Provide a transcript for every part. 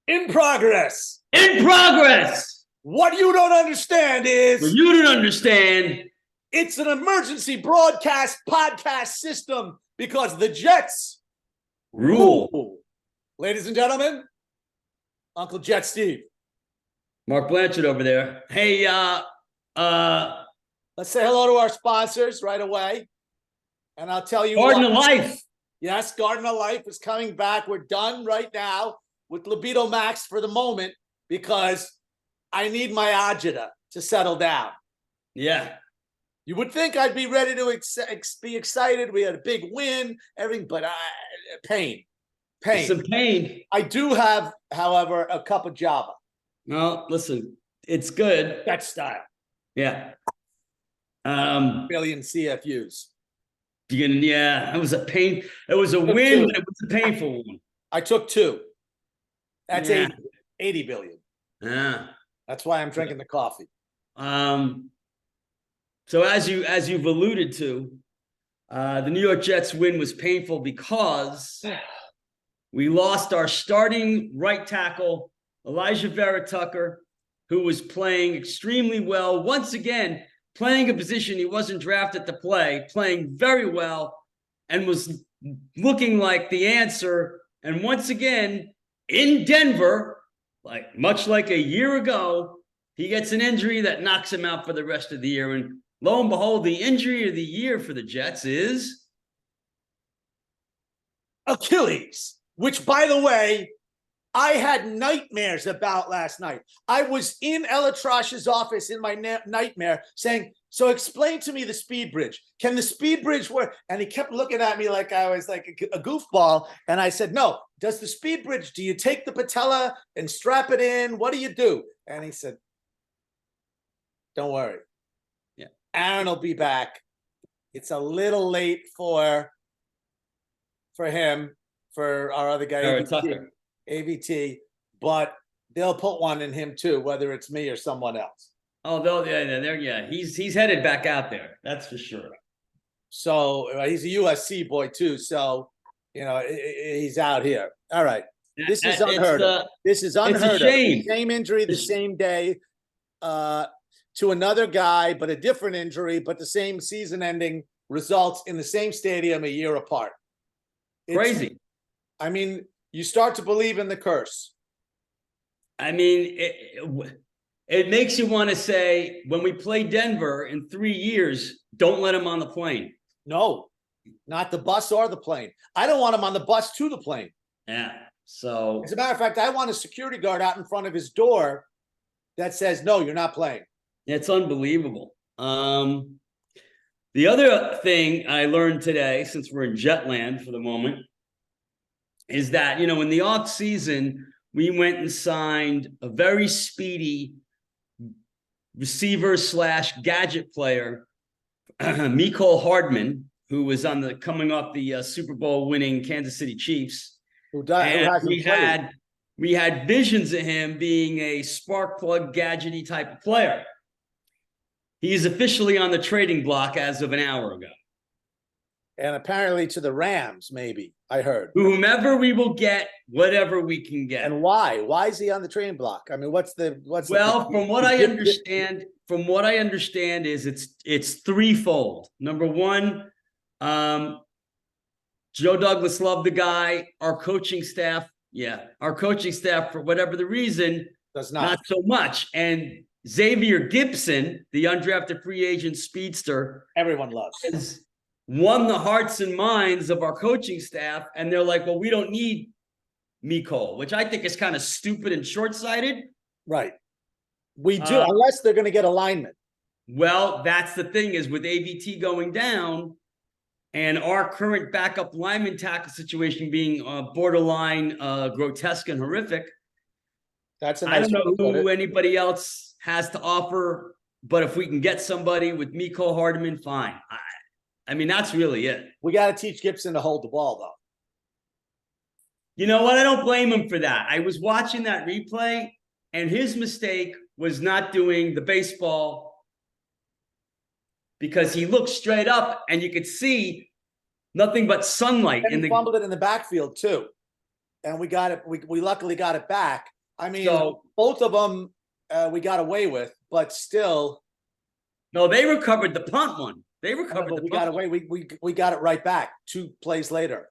In progress. In progress. What you don't understand is... What you don't understand... It's an emergency broadcast podcast system because the Jets rule. Ladies and gentlemen, Uncle Jet Steve. Mark Blanchard over there. Hey, let's say hello to our sponsors right away. And I'll tell you Garden of Life. Yes, Garden of Life is coming back. We're done right now with Libido Max for the moment because I need my agita to settle down. Yeah. You would think I'd be ready to be excited. We had a big win, everything, but pain. Some pain. I do have, however, a cup of Java. No, listen, it's good. That style. Yeah. Billion CFUs. Yeah, it was a pain. It was a win, but it was a painful one. I took 2. That's 80 billion. Yeah. That's why I'm drinking the coffee. So as you've alluded to, the New York Jets win was painful because we lost our starting right tackle, Elijah Vera Tucker, who was playing extremely well. Once again, playing a position he wasn't drafted to play, playing very well, and was looking like the answer. And once again, in Denver, much like a year ago, he gets an injury that knocks him out for the rest of the year. And lo and behold, the injury of the year for the Jets is Achilles, which, by the way, I had nightmares about last night. I was in Elatrash's office in my nightmare saying, so explain to me the speed bridge. Can the speed bridge work? And he kept looking at me like I was like a goofball. And I said, no, does the speed bridge, do you take the patella and strap it in? What do you do? And he said, don't worry. Yeah, Aaron will be back. It's a little late for him, for our other guy, AVT, but they'll put one in him too, whether it's me or someone else. Oh, he's headed back out there. That's for sure. So he's a USC boy too. So, he's out here. All right. This is unheard of. This is unheard of. Same injury the same day to another guy, but a different injury, but the same season-ending results in the same stadium a year apart. Crazy. I mean, you start to believe in the curse. I mean, it makes you want to say, when we play Denver in 3 years, don't let him on the plane. No, not the bus or the plane. I don't want him on the bus to the plane. Yeah. So, as a matter of fact, I want a security guard out in front of his door that says, no, you're not playing. It's unbelievable. The other thing I learned today, since we're in Jetland for the moment, is that, in the off season, we went and signed a very speedy receiver / gadget player, Mecole Hardman, who was coming off the Super Bowl winning Kansas City Chiefs. We had visions of him being a spark plug gadgety type of player. He is officially on the trading block as of an hour ago. And apparently to the Rams, maybe, I heard. Whomever we will get, whatever we can get. And why? Why is he on the trading block? I mean, from what I understand is it's threefold. Number one, Joe Douglas loved the guy. Our coaching staff, for whatever the reason, does not so much. And Xavier Gibson, the undrafted free agent speedster, everyone loves, has won the hearts and minds of our coaching staff. And they're like, well, we don't need Mecole, which I think is kind of stupid and short-sighted. Right. We do, unless they're going to get alignment. Well, that's the thing, is with AVT going down and our current backup lineman tackle situation being borderline grotesque and horrific, I don't know who anybody else has to offer, but if we can get somebody with Mecole Hardman, fine. I mean, that's really it. We got to teach Gibson to hold the ball, though. You know what? I don't blame him for that. I was watching that replay, and his mistake was not doing the baseball, because he looked straight up, and you could see nothing but sunlight. And he fumbled it in the backfield, too. And we got it. We luckily got it back. I mean, So both of them we got away with, but still. no, they recovered the punt one. They I know, recovered but the we punt got away. We got it right back 2 plays later.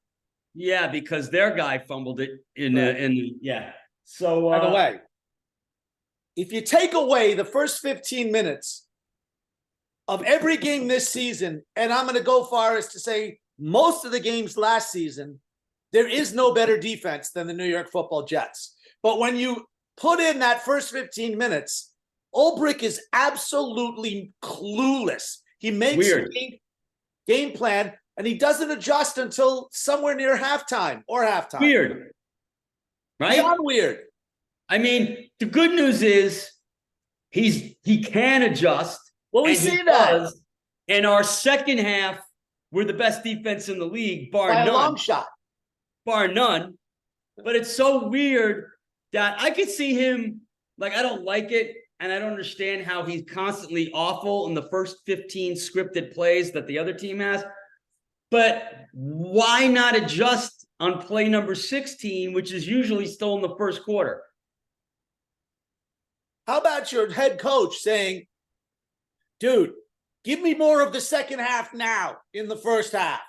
Yeah, because their guy fumbled it in Right. yeah. So By the way, if you take away the first 15 minutes of every game this season, and I'm going to go far as to say most of the games last season, there is no better defense than the New York Football Jets. But when you put in that first 15 minutes, Ulbrich is absolutely clueless. He makes a game plan, and he doesn't adjust until somewhere near halftime or halftime. Weird, right? Beyond weird. I mean, the good news is he can adjust. Well, we see that. And our second half, we're the best defense in the league, bar by none. a long shot. Bar none. But it's so weird that I could see him, like, I don't like it, and I don't understand how he's constantly awful in the first 15 scripted plays that the other team has. But why not adjust on play number 16, which is usually still in the first quarter? How about your head coach saying, dude, give me more of the second half now in the first half?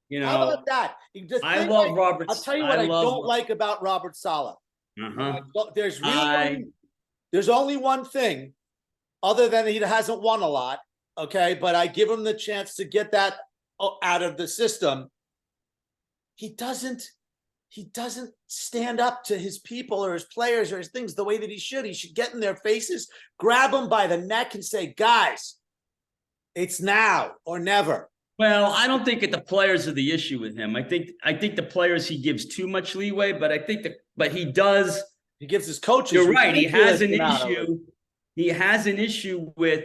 You know, how about that? I love Robert. I'll tell you what I don't like about Robert Saleh. There's only one thing, other than he hasn't won a lot. Okay, but I give him the chance to get that out of the system. He doesn't stand up to his people or his players or his things the way that he should. He should get in their faces, grab them by the neck and say, guys, it's now or never. Well, I don't think the players are the issue with him. I think the players, he gives too much leeway, but I think he does. He gives his coaches. You're right. He has an issue. He has an issue with,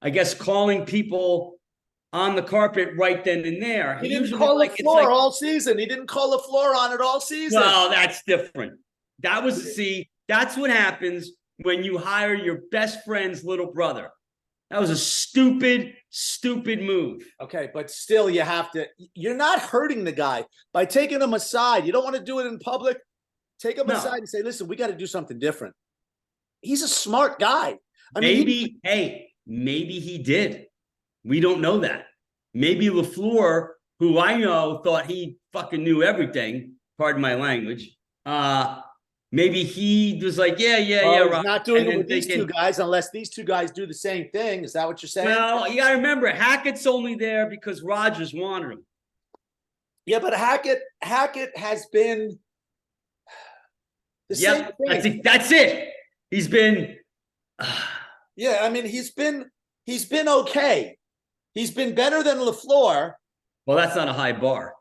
I guess, calling people on the carpet right then and there. He didn't call the floor all season. He didn't call the floor on it all season. Well, that's different. That's what happens when you hire your best friend's little brother. That was a stupid move. Okay, but still you're not hurting the guy by taking him aside. You don't want to do it in public. Take him aside and say, listen, we got to do something different. He's a smart guy. Maybe he did. We don't know that. Maybe LaFleur, who I know thought he fucking knew everything, pardon my language, maybe he was like, yeah. He's not doing it with these two guys unless these two guys do the same thing. Is that what you're saying? Well, you got to remember, Hackett's only there because Rodgers wanted him. Yeah, but Hackett has been the same thing. That's it. He's been. Yeah, I mean, he's been okay. He's been better than LaFleur. Well, that's not a high bar.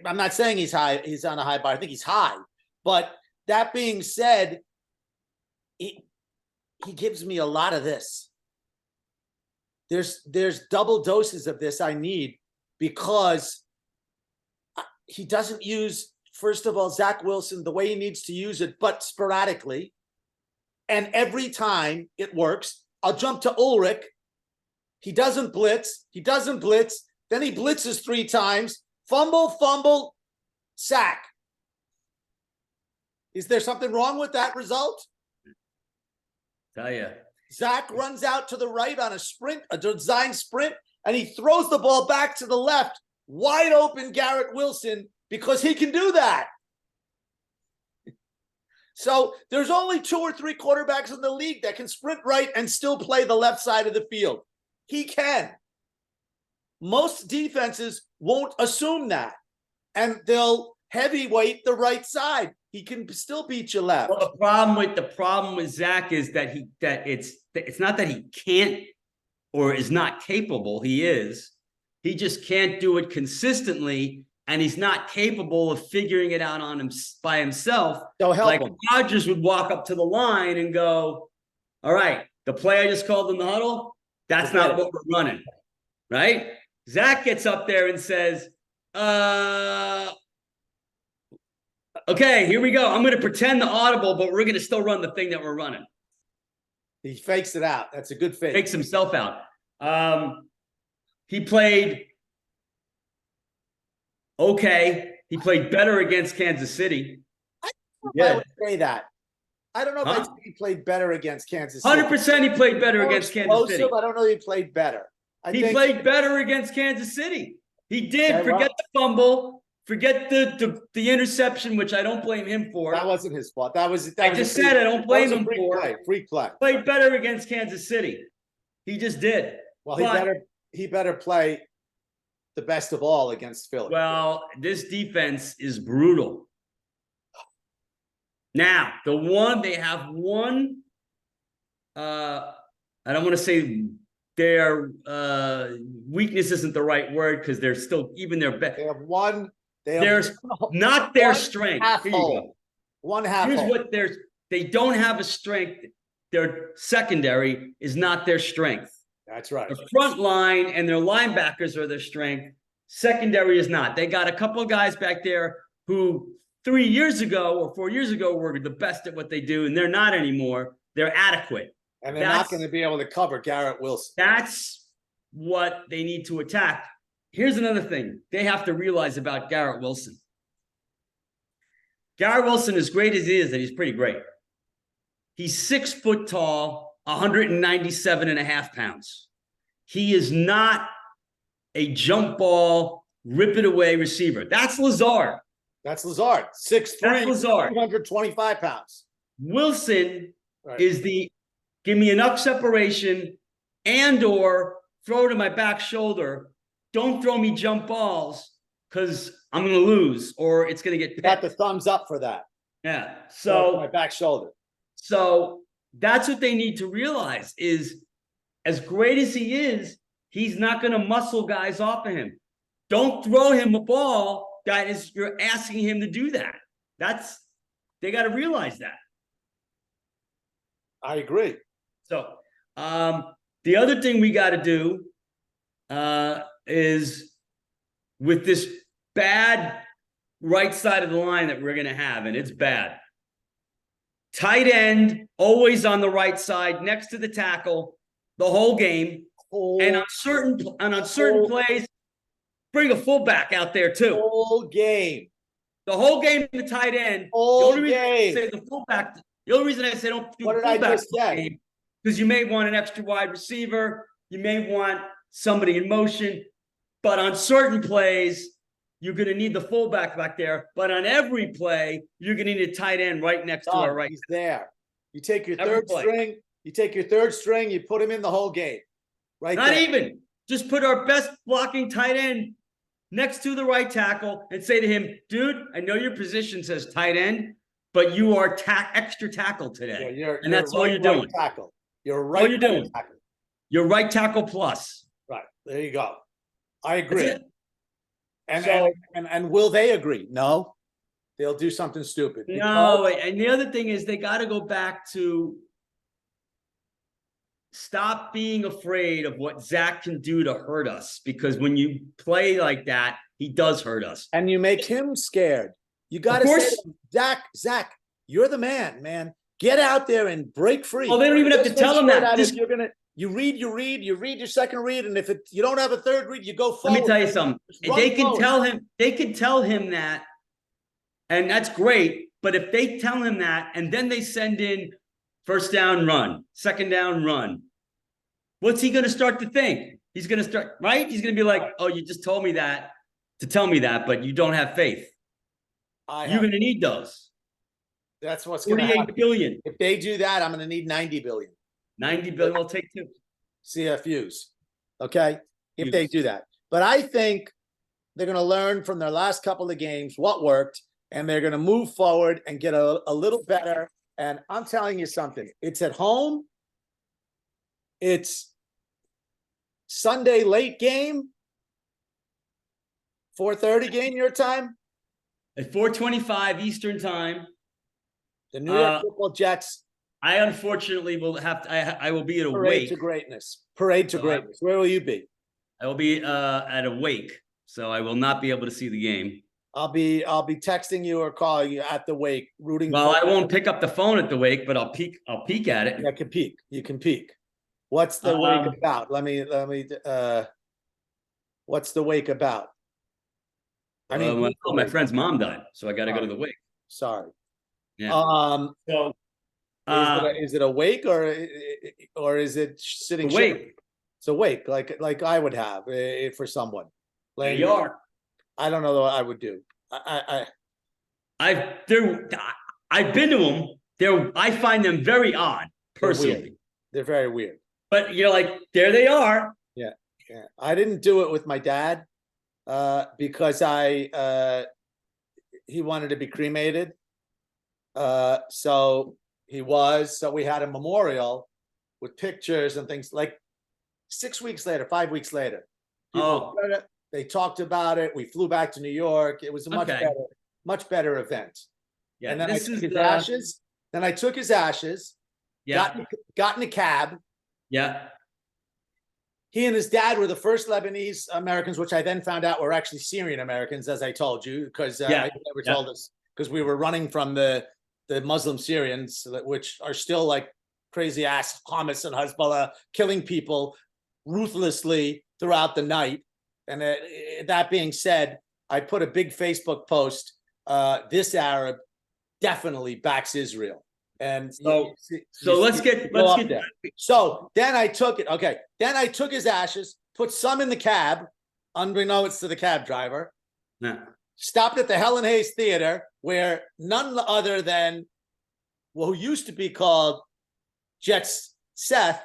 I'm not saying he's high. He's on a high bar. I think he's high. But that being said, he gives me a lot of this. There's double doses of this I need because he doesn't use, first of all, Zach Wilson the way he needs to use it, but sporadically. And every time it works, I'll jump to Ulrich. He doesn't blitz. Then he blitzes 3 times. Fumble, sack. Is there something wrong with that result? Tell you. Zach runs out to the right on a design sprint, and he throws the ball back to the left. Wide open Garrett Wilson, because he can do that. So there's only 2 or 3 quarterbacks in the league that can sprint right and still play the left side of the field. He can. Most defenses won't assume that, and they'll heavyweight the right side. He can still beat you left. Well, the problem with Zach is that it's not that he can't or is not capable. He is. He just can't do it consistently, and he's not capable of figuring it out on him by himself. Don't help him. Rodgers would walk up to the line and go, all right, the play I just called in the huddle, that's not what we're running, right? Zach gets up there and says, okay, here we go. I'm going to pretend the audible, but we're going to still run the thing that we're running. He fakes it out. That's a good fake. Fakes himself out. He played okay. He played better against Kansas City. I would say that. I don't know if I'd Huh? say he played better against Kansas City. 100% he played better More against Kansas City. explosive, I don't know if he played better. He played better against Kansas City. He did. Okay, Forget well, the fumble. Forget the interception, which I don't blame him for. that wasn't his fault. That was. I just said I don't blame him for. Freak play. Played better against Kansas City. He just did. Well, But- he better play the best of all against Philly. Well, this defense is brutal. Now, they have one. I don't want to say their weakness isn't the right word because they're still even their best. They have one. There's not their one strength. half Here you hole. go. One half. Here's hole. what they don't have a strength. Their secondary is not their strength. That's right. The front line and their linebackers are their strength. Secondary is not. They got a couple of guys back there who 3 years ago or 4 years ago were the best at what they do, and they're not anymore. They're adequate. And they're not going to be able to cover Garrett Wilson. That's what they need to attack. Here's another thing they have to realize about Garrett Wilson. Garrett Wilson, as great as he is, and he's pretty great. He's 6 foot tall, 197.5 pounds. He is not a jump ball, rip it away receiver. That's Lazard. That's Lazard. 6'3", That's Lazard. 225 pounds. Wilson is the give me enough separation and or throw to my back shoulder. Don't throw me jump balls because I'm going to lose or it's going to get picked. Got the thumbs up for that. Yeah. So So my back shoulder. So that's what they need to realize is as great as he is, he's not going to muscle guys off of him. Don't throw him a ball that is you're asking him to do that. They got to realize that. I agree. So the other thing we got to do is with this bad right side of the line that we're going to have, and it's bad. Tight end, always on the right side, next to the tackle, the whole game. And on certain plays, bring a fullback out there too. Whole game. The whole game, the tight end. Whole the only reason game. I say the fullback. The only reason I say don't do What did I fullback just say? because you may want an extra wide receiver, you may want somebody in motion, but on certain plays, you're going to need the fullback back there. But on every play, you're going to need a tight end right next to our right. He's there. You take your Every third play. string. You take your third string. You put him in the whole game. Right. Not there. even. Just put our best blocking tight end next to the right tackle and say to him, dude, I know your position says tight end, but you are extra tackle today. Yeah, and that's all right, you're doing. Right tackle. You're right. All you're doing. Tackle. You're right tackle plus. Right. There you go. I That's agree. it. And, So- and will they agree? No. They'll do something stupid. No, and the other thing is they got to go back to stop being afraid of what Zach can do to hurt us. Because when you play like that, he does hurt us. And you make him scared. You got to say, to him, Zach, you're the man. Get out there and break free. Well, they don't even have to tell him that. If you're gonna, you read your second read, and if you don't have a third read, you go forward. Let me tell you something. They can tell him that, and that's great. But if they tell him that, and then they send in first down run, second down run, what's he going to start to think? He's going to start, right? He's going to be like, oh, you just told me that to tell me that, but you don't have faith. You're going to need those. That's what's going to 48 happen. billion. If they do that, I'm going to need 90 billion. 90 billion, I'll take two. CFUs. Okay. If they do that. But I think they're going to learn from their last couple of games what worked, and they're going to move forward and get a little better. And I'm telling you something. It's at home. It's Sunday late game. 4:30 game your time. At 4:25 Eastern time. The New York Football Jets. I unfortunately will have to, I will be at a Parade wake. to greatness. Parade to greatness. Where will you be? I will be at a wake, so I will not be able to see the game. I'll be texting you or calling you at the wake, rooting. Well, for I won't pick up the phone at the wake, but I'll peek at it. You can peek. You can peek. What's the wake about? Let me what's the wake about? I mean, my friend's mom died, so I got to go to the wake. Sorry. Yeah. So Is it awake or is it sitting? Awake. It's awake, like I would have for someone. There you are. I don't know what I would do. I've been to them. I find them very odd, personally. They're very weird. But you're like, there they are. Yeah. I didn't do it with my dad because he wanted to be cremated. So we had a memorial with pictures and things. Like 6 weeks later, 5 weeks later, they talked about it. We flew back to New York. It was a much better event. Yeah, and then I took his ashes. Then I took his ashes. Yeah. Got in a cab. Yeah. He and his dad were the first Lebanese Americans, which I then found out were actually Syrian Americans, as I told you, because I never told us, because we were running from the Muslim Syrians, which are still like crazy ass Hamas and Hezbollah, killing people ruthlessly throughout the night. And that being said, I put a big Facebook post. This Arab definitely backs Israel. And so let's get there. So then I took it. Okay. Then I took his ashes, put some in the cab, unbeknownst to the cab driver. Yeah. Stopped at the Helen Hayes Theater, where none other than who used to be called Jets Seth,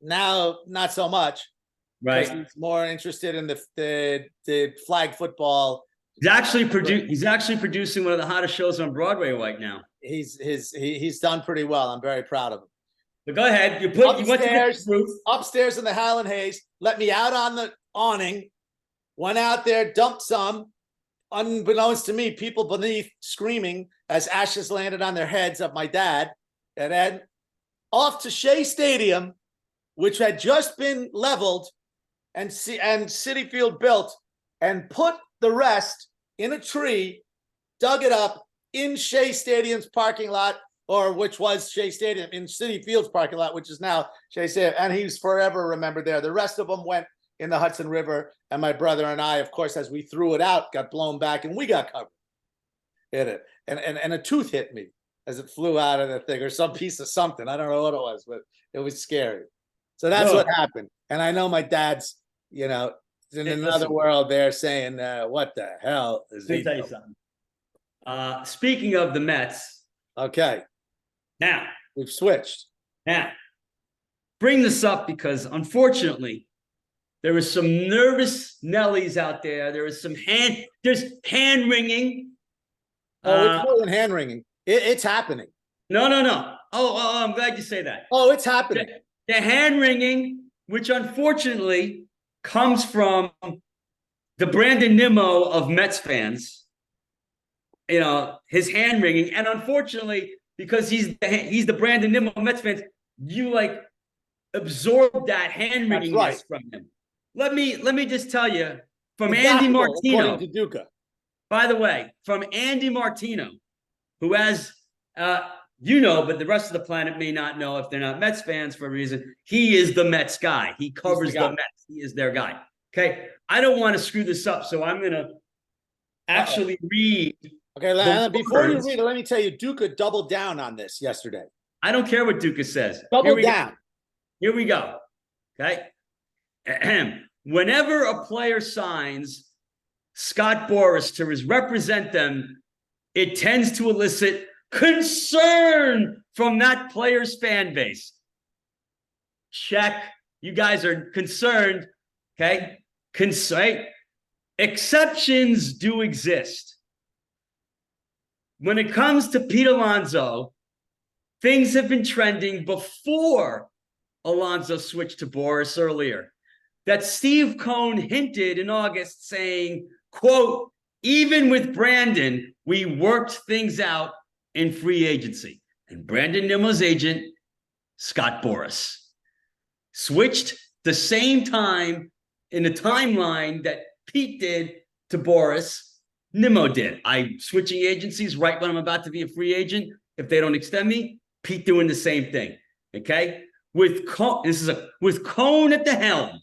now not so much. Right. He's more interested in the flag football. He's actually producing one of the hottest shows on Broadway right now. He's done pretty well. I'm very proud of him. But go ahead. You upstairs in the Helen Hayes. Let me out on the awning. Went out there, dumped some. Unbeknownst to me, people beneath screaming as ashes landed on their heads of my dad. And then off to Shea Stadium, which had just been leveled and Citi Field built, and put the rest in a tree, dug it up in Shea Stadium's parking lot, or which was Shea Stadium, in Citi Field's parking lot, which is now Shea Stadium, and he's forever remembered there. The rest of them went in the Hudson River, and my brother and I, of course, as we threw it out, got blown back, and we got covered in it. And a tooth hit me as it flew out of the thing, or some piece of something. I don't know what it was, but it was scary. So that's what happened. And I know my dad's, in another world there saying, what the hell is he? Let me tell you something. Speaking of the Mets. Okay. Now. We've switched. Now. Bring this up because, unfortunately, there was some nervous Nellies out there. There was there's hand wringing. Oh, it's more than hand wringing. It's happening. No. Oh, I'm glad you say that. Oh, it's happening. The hand wringing, which unfortunately comes from the Brandon Nimmo of Mets fans. His hand wringing, and unfortunately, because he's the Brandon Nimmo of Mets fans, you absorb that hand wringing from him. Let me just tell you, from Andy Martino. To Duca. By the way, from Andy Martino, who has but the rest of the planet may not know if they're not Mets fans for a reason. He is the Mets guy. He covers the Mets. He is their guy. Okay. I don't want to screw this up, so I'm gonna actually read. Okay, before you read it, let me tell you, Duca doubled down on this yesterday. I don't care what Duca says. Double down. Here we go. Okay. Whenever a player signs Scott Boras to represent them, it tends to elicit concern from that player's fan base. Check. You guys are concerned. Okay. Exceptions do exist. When it comes to Pete Alonso, things have been trending before Alonso switched to Boras earlier. That Steve Cohn hinted in August saying, quote, even with Brandon, we worked things out in free agency. And Brandon Nimmo's agent, Scott Boras, switched the same time in the timeline that Pete did to Boras, Nimmo did. I'm switching agencies right when I'm about to be a free agent. If they don't extend me, Pete doing the same thing. Okay? With Cohn at the helm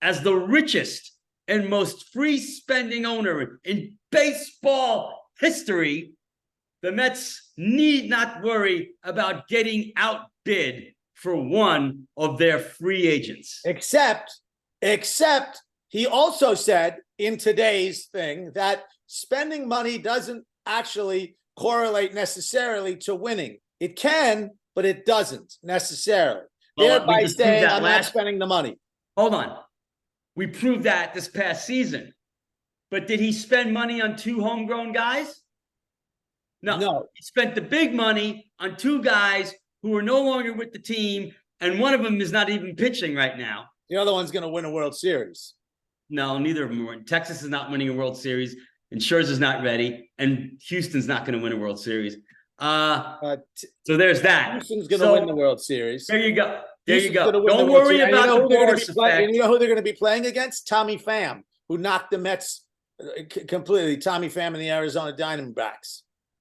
as the richest and most free spending owner in baseball history, the Mets need not worry about getting outbid for one of their free agents. Except he also said in today's thing that spending money doesn't actually correlate necessarily to winning. It can, but it doesn't necessarily. Well, Thereby we just proved saying, that I'm not last. spending the money. Hold on. We proved that this past season. But did he spend money on 2 homegrown guys? No. He spent the big money on 2 guys who are no longer with the team, and one of them is not even pitching right now. The other one's going to win a World Series. No, neither of them are. Texas is not winning a World Series, and Scherzer's not ready, and Houston's not going to win a World Series. So there's that. Houston's going to win the World Series. There you go. There you go. Don't worry about the Boris effect. And you know who they're going to be playing against? Tommy Pham, who knocked the Mets completely. Tommy Pham and the Arizona Diamondbacks.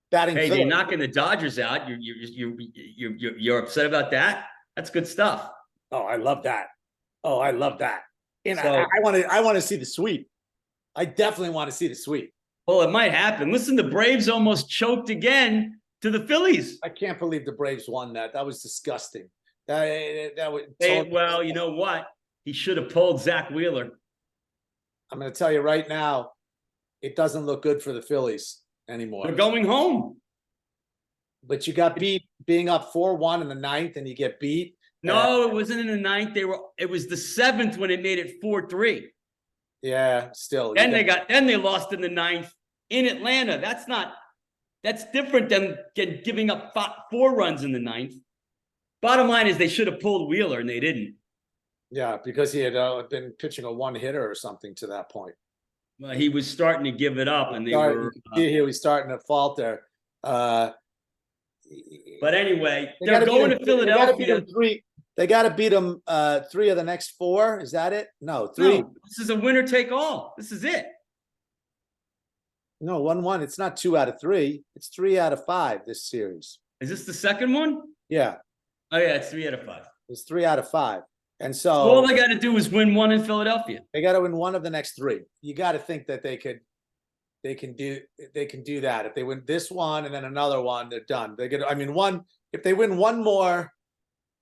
Hey, they're knocking the Dodgers out. You're upset about that? That's good stuff. Oh, I love that. Oh, I love that. And so, I want to see the sweep. I definitely want to see the sweep. Well, it might happen. Listen, the Braves almost choked again to the Phillies. I can't believe the Braves won that. That was disgusting. That was well, you know what? He should have pulled Zach Wheeler. I'm going to tell you right now, it doesn't look good for the Phillies anymore. They're going home. But you got beat being up 4-1 in the 9th, and you get beat. No, it wasn't in the 9th. It was the 7th when it made it 4-3. Yeah, still. Then they lost in the 9th in Atlanta. That's different than giving up 4 runs in the 9th. Bottom line is they should have pulled Wheeler, and they didn't. Yeah, because he had been pitching a 1-hitter or something to that point. Well, he was starting to give it up, and he was starting to falter. But anyway, they're going to Philadelphia. They got to beat them 3 of the next 4. Is that it? No, 3. No, this is a winner take all. This is it. No, 1-1. It's not 2 out of 3. It's 3 out of 5 this series. Is this the second one? Yeah. Oh yeah, it's 3 out of 5. It's 3 out of 5. And so all they got to do is win 1 in Philadelphia. They got to win 1 of the next 3. You got to think that they can do that. If they win this one and then another one, they're done. If they win 1 more,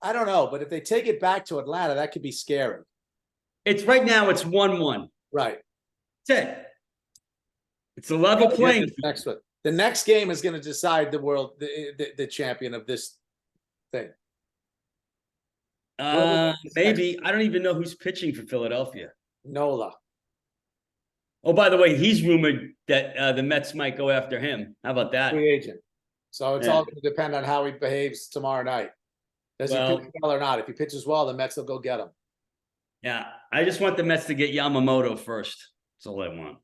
I don't know, but if they take it back to Atlanta, that could be scary. It's right now it's 1-1. Right. That's it. It's a level playing. Next one. The next game is going to decide the champion of this thing. Maybe. I don't even know who's pitching for Philadelphia. Nola. Oh, by the way, he's rumored that the Mets might go after him. How about that? Free agent. So it's all going to depend on how he behaves tomorrow night. Does he pitch well or not? If he pitches well, the Mets will go get him. Yeah, I just want the Mets to get Yamamoto first. That's all I want.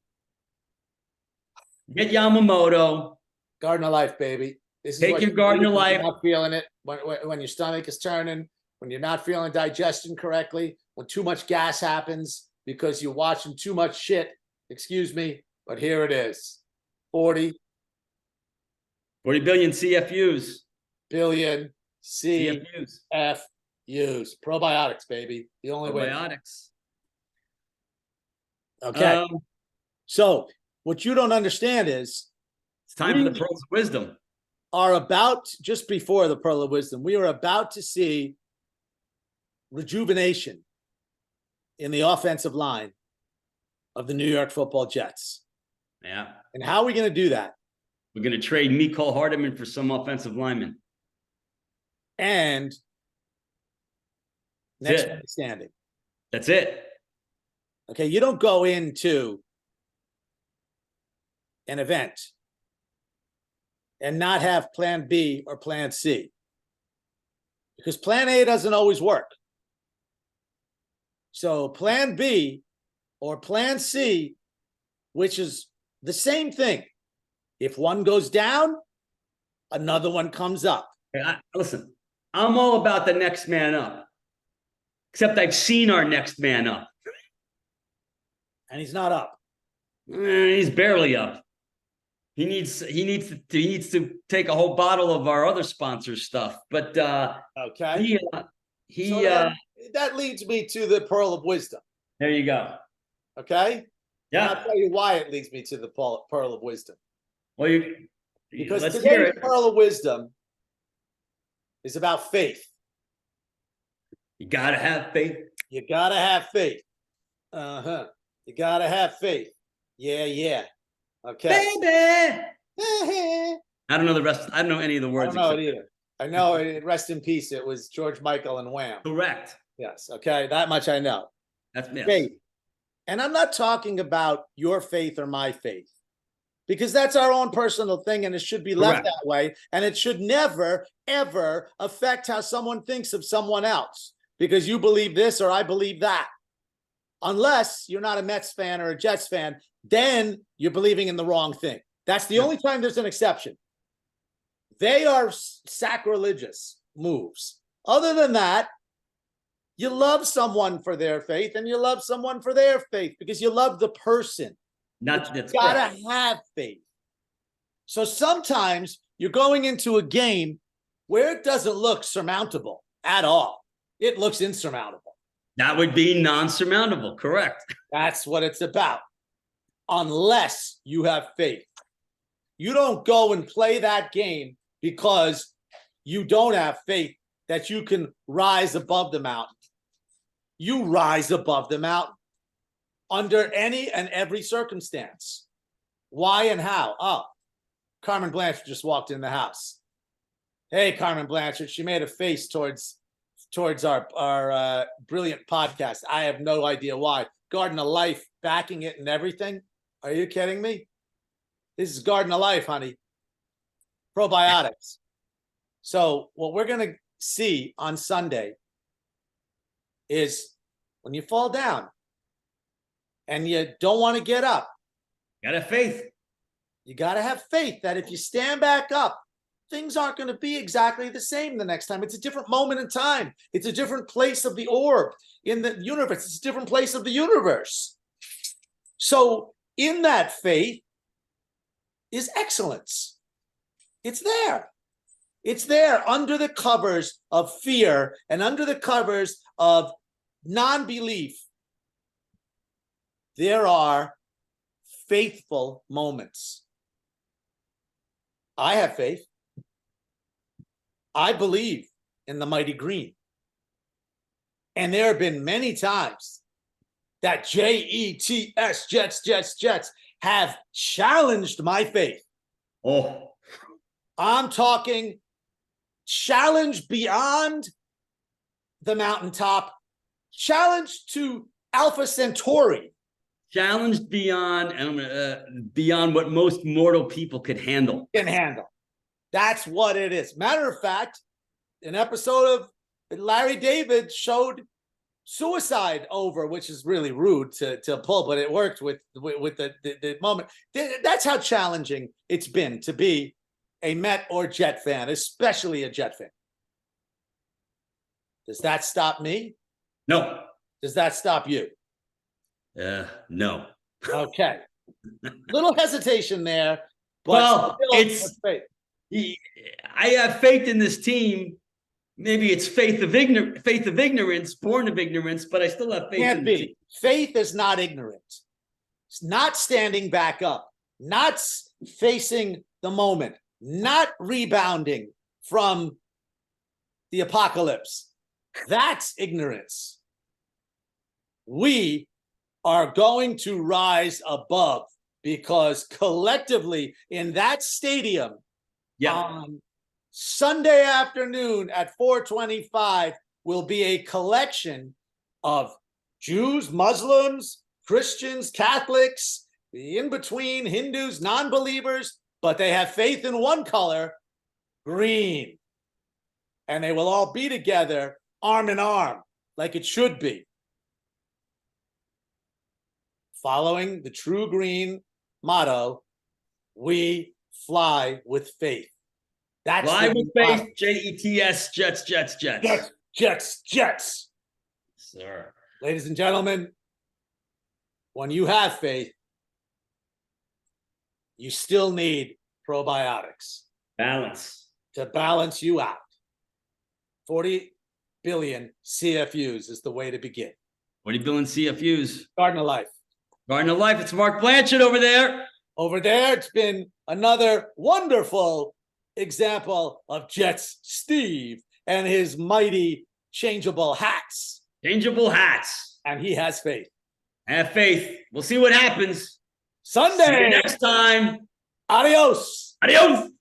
Get Yamamoto. Garden of life, baby. This is take your garden of life. You're not feeling it when your stomach is turning, when you're not feeling digestion correctly, when too much gas happens because you're watching too much shit. Excuse me, but here it is. 40 billion CFUs. Billion CFUs. Probiotics, baby. The only way. Probiotics. Okay. So what you don't understand is it's time for the pearls of wisdom. Just before the pearl of wisdom, we are about to see rejuvenation in the offensive line of the New York Football Jets. Yeah. And how are we going to do that? We're going to trade Mecole Hardman for some offensive linemen. And next man standing. That's it. Okay, you don't go into an event and not have plan B or plan C. Because plan A doesn't always work. So plan B or plan C, which is the same thing. If one goes down, another one comes up. Listen, I'm all about the next man up. Except I've seen our next man up. And he's not up. He's barely up. He needs to take a whole bottle of our other sponsor stuff. But okay. That leads me to the pearl of wisdom. There you go. Okay? Yeah. And I'll tell you why it leads me to the pearl of wisdom. Well, Because Let's hear today's it. pearl of wisdom is about faith. You gotta have faith. You gotta have faith. Uh-huh. You gotta have faith. Yeah, yeah. Okay. Baby. I I don't know the rest. I don't know any of the words. don't know it either. I know it, rest in peace. It was George Michael and Wham. Correct. Yes. Okay. That much I know. That's yes. Faith. And I'm not talking about your faith or my faith, because that's our own personal thing and it should be left Correct. that way. And it should never, ever affect how someone thinks of someone else because you believe this or I believe that. Unless you're not a Mets fan or a Jets fan, then you're believing in the wrong thing. That's the only time there's an exception. They are sacrilegious moves. Other than that, you love someone for their faith and you love someone for their faith because you love the person. Not You that's gotta correct. have faith. So sometimes you're going into a game where it doesn't look surmountable at all. It looks insurmountable. That would be non-surmountable. Correct. That's what it's about. Unless you have faith. You don't go and play that game because you don't have faith that you can rise above the mountain. You rise above the mountain under any and every circumstance. Why and how? Oh, Carmen Blanchard just walked in the house. Hey, Carmen Blanchard, she made a face towards our brilliant podcast. I have no idea why. Garden of Life backing it and everything. Are you kidding me? This is Garden of Life, honey. Probiotics. So what we're going to see on Sunday is when you fall down and you don't want to get up, Gotta have faith. you got to have faith that if you stand back up, things aren't going to be exactly the same the next time. It's a different moment in time. It's a different place of the orb in the universe. It's a different place of the universe. So in that faith is excellence. It's there. It's there under the covers of fear and under the covers of non-belief. There are faithful moments. I have faith. I believe in the mighty green. And there have been many times that Jets, Jets have challenged my faith. Oh, I'm talking challenge beyond the mountaintop, challenge to Alpha Centauri. challenged beyond beyond what most mortal people could handle. Can handle. That's what it is. Matter of fact, an episode of Larry David showed suicide over, which is really rude to pull, but it worked with the moment. That's how challenging it's been to be a Met or Jet fan, especially a Jet fan. Does that stop me? No. Does that stop you? No. Okay. Little hesitation there, but Well, still, it's faith. I have faith in this team. Maybe it's faith of ignorance, born of ignorance, but I still have faith. Can't be. Faith is not ignorant. It's not standing back up, not facing the moment, not rebounding from the apocalypse. That's ignorance. We are going to rise above because collectively in that stadium, on Sunday afternoon at 4:25 will be a collection of Jews, Muslims, Christians, Catholics, the in-between, Hindus, non-believers, but they have faith in one color, green. And they will all be together, arm in arm, like it should be. Following the true green motto, we fly with faith. That's fly with faith, Jets, Jets. Jets. Sir. Ladies and gentlemen, when you have faith, you still need probiotics. Balance. To balance you out. 40 billion CFUs is the way to begin. 40 billion CFUs. Garden of Life. Garden of Life. It's Mark Blanchard over there. Over there, it's been another wonderful example of Jets Steve and his mighty changeable hats. Changeable hats. And he has faith. Have faith. We'll see what happens. Sunday. See you next time. Adios. Adios.